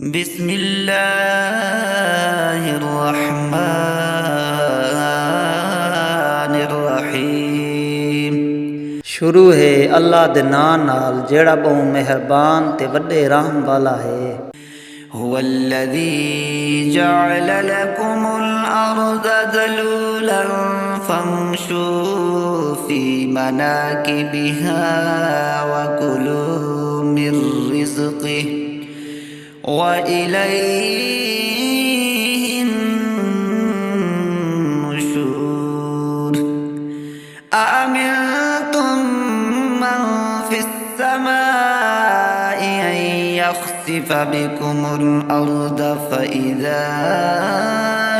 बिस्मिल्लाहिर्रहमानिर्रहीम। शुरू है अल्लाह दे नाम नाल जेड़ा बहु मेहरबान ते वड्डे रहम वाला है। हुवल्लज़ी जअल लकुमुल अर्ज़ ज़लूलन फम्शू फी मनाकिबिहा व कुलू मिर रिज़्क़िही व इलैहिन नुशूर। अअमिनतुम मन फिस समाई अन यख्सिफ बिकुमुल अर्ज़ फइज़ा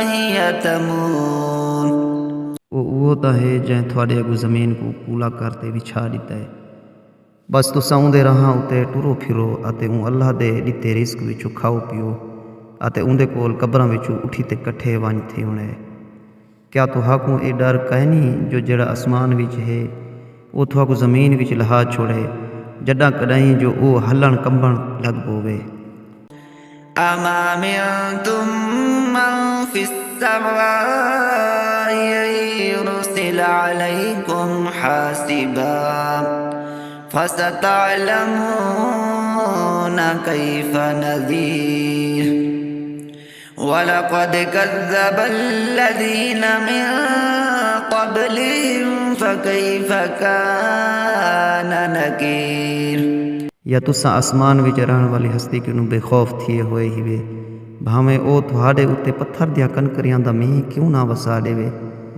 हिय तमूर। वो तो है जै थोड़े अगू जमीन को कूला करते विछा दिता है। बस तुसां उंदे राहां उत्ते टुरो फिरो अते अल्लाह दे दिते रिस्क विचों खाओ पियो अते उंदे कोल कब्रां विचों उठी ते कट्ठे वंज थी हुणे। क्या तुहाकू ये डर कहनी जो जड़ा आसमान विच है वो तुहाकू जमीन विच लहा छोड़े जड्डां कॾहिं जो वो हलण कंबण लग पोवे। अमा मिनतुम मन फिस समाई अन युरसिल अलैकुम हासिबा फसतअलमून कैफ नज़ीर। वलक़द कज़्ज़बल्लज़ीन मिन क़ब्लिहिम फ़कैफ़ कान नकीर। या तुसां आसमान विच रहण वाली हस्ती किनू बेखौफ थिए होए हिवे भावें ओ तुहाडे उत्ते पत्थर दियां कनकरियां दा मींह क्यों ना वसा देवे।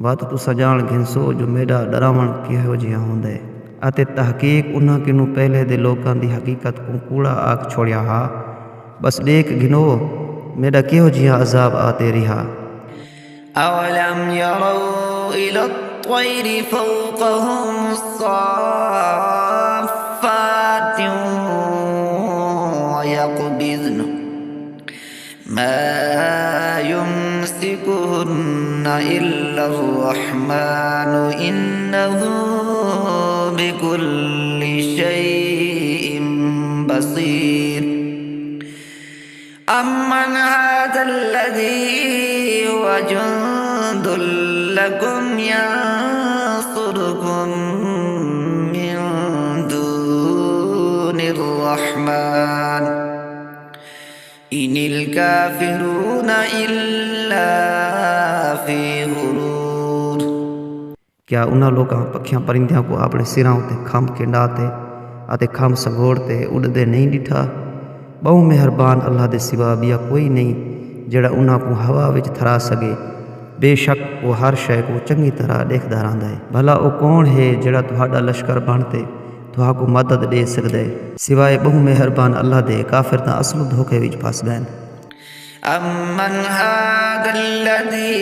वत तुसां जाण घिनसो जो मेरा डरावण किहो जिहा हुंदा है अते तहकीक उन्हां किनू पहले दे लोकां दी हकीकत को कूड़ा आख छोड़िया हा। बस देख घिनो मेरा किहो जिहा अजाब आते रिहा। अवलम यरौ इला त्वैरि फौक़हुम स्साफ़्फ़ाति वयक़बिज़न मा युम्सिकुहुन्न इल्लर्रहमानु इन्नहु बिकुल्लि शैइन बसीर। अम्मन हाज़ल्लज़ी हुव जुन्दुल लकुम यंसुरुकुम मिन दूनिर्रहमान इनिल काफिरून इल्ला फी गुरूर। क्या उन्हां लोकां पखियां परिंदियां को अपने सिरां उत्ते खंभ केंडाते अते खंभ सगोड़ते उड़दे नहीं डिठा। बहु मेहरबान अल्लाह दे सिवा बिया कोई नहीं जेड़ा उन्हां को हवा विच थरा सके। बेशक वो हर शय को चंगी तरह देखदा रहंदा है। भला वो कौन है जेड़ा तुहाडा लश्कर बनते तुहाकू मदद दे सकदा है सिवाय बहु मेहरबान अल्लाह दे। काफिर तां असलु धोखे विच फस गए। अम्मन हाज़ल्लज़ी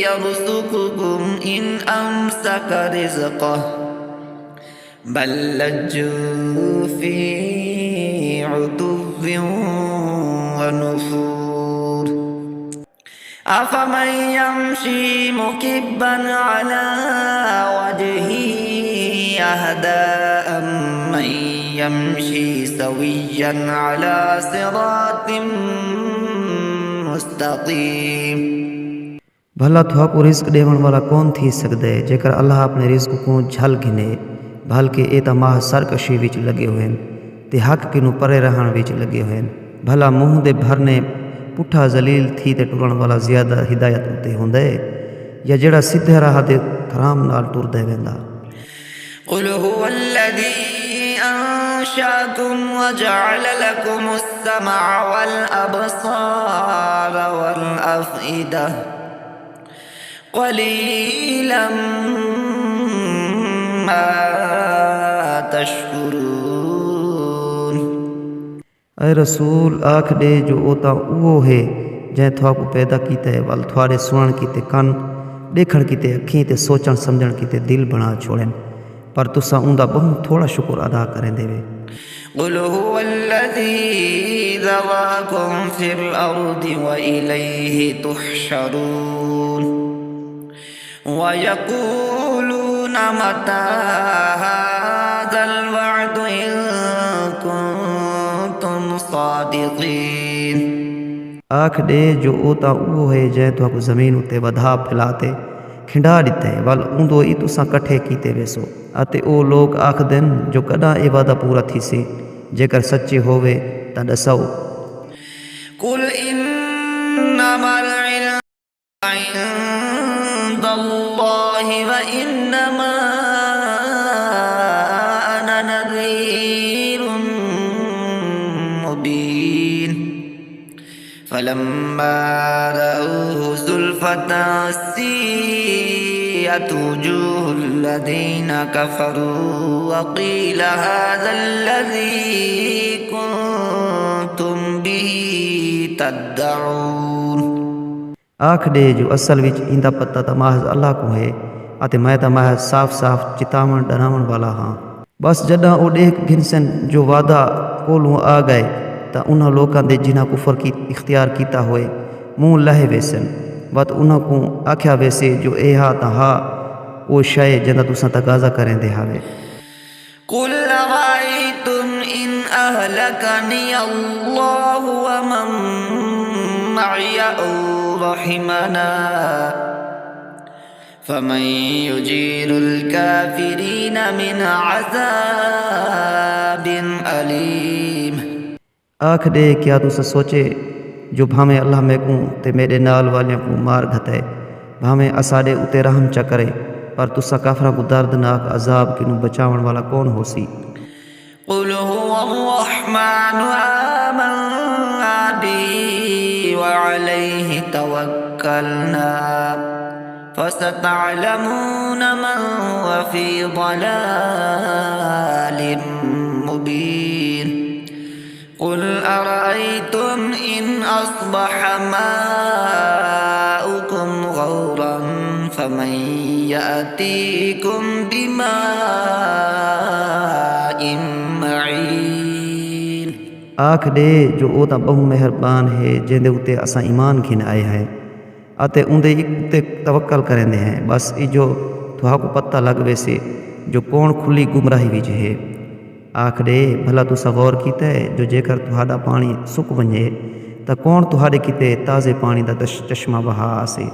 यरज़ुकुकुम इन अमसक रिज़्क़हु बल लज्जू फी उतुव्विन व नुफूर। अफमन यमशी मुकिब्बन अला वजहिही अहदा अम्मन यमशी सविय्यन अला सिरातिन मुस्तक़ीम। भला तुहाकू रिस्क देवण वाला कौन थी सकदा है जेकर अल्लाह अपने रिस्क को झल घिने। भलके ए तां माह सरकशी विच लगे हुए ते हक किनू परे रहण विच लगे हुए। भला मुंह दे भरने पुठा जलील थी ते टुरण वाला ज्यादा हिदायत उत्ते हुंदा है या जेड़ा सीधे राह दे थराम नाल टुरदे वेंदा। क़ुल हुवल्लज़ी अंशअकुम व जअल लकुमुस समअ वल अबसार वल अफ़इदा क़लीलन मा तशकुरून। ऐ रसूल आख दे जो ओता उहो है जै तुहाकू पैदा कीता है वल थोड़े सुणन कीते कन देखण कीते अखीं ते सोचण समझण कीते दिल बना छोड़न पर तुसां उंदा बहु थोड़ा शुक्र अदा करें देवे। क़ुल हुवल्लज़ी ज़राअकुम फ़िल अर्ज़ि व इलैहि तुहशरून। व यक़ूलून मता हाज़ल वअदु इन कुन्तुम सादिक़ीन। आख ॾे जो ओ तां उहो है जंहिं तुहांखे ज़मीन उते वधा फैलाते खिंडा ॾिठे वल ऊंदो ई तुसां कठे कीते वेसो अते ओ लोग आखदनि जो कॾां ए वादा पूरा थीसे जेकर सच्चे होवे तां ॾसो قل إنما العلم عند الله وإنما أنا نذير مبين فلما رأوه زلفة سيئت وجوه الذين كفروا وقيل هذا الذي كنتم به تدعون आख ॾे जो असल विच ईंदा पता त महज़ अल्लाह को है अते मैं त महज़ साफ़ साफ़ चितावण डरावण वाला हाँ बस जॾां ओ ॾेख घिनसन जो वादा कोलूं आ गए त उन्हां लोकां दे जिन्हां कुफर की इख्तियार कीता होए मुंह लहे वेसन वत उन्हां को आख्या वेसे जो ए हा त हा ओ शइ जंहिंजा तुसां तक़ाज़ा करेंदे हावे قل أرأيتم إن أهلكني الله ومن معي أو رحمنا فمن يجير الكافرين من عذاب أليم आख ॾे क्या तुस सोचे जो भावें अल्लाह मैकूं ते मेरे नाल वालियां को मार घताए भावें असाॾे उते रहम चा करे पर तुसां काफ़रां को दर्दनाक अज़ाब किनू बचावण वाला कौन होसी قل هو الرحمن آمنا به وعليه توكلنا فستعلمون من هو في ضلال مبين قل أرأيتم إن أصبح ماؤكم غورا فمن يأتيكم بماء معين आख ॾे जो ओ तां बहु मेहरबान है जंहिंजे उते असां ईमान घिन आए हैं अते उंदे उते तवक्कल करेंदे हैं बस इजो तुहाको पता लग वेसे जो कौन खुली गुमराही विच है आख ॾे भला तुसां गौर कीता जो जेकर तुहाडा पानी सुक वञे त कौन तुहाडे किते ताज़े पानी दा चश्मा बहा आसे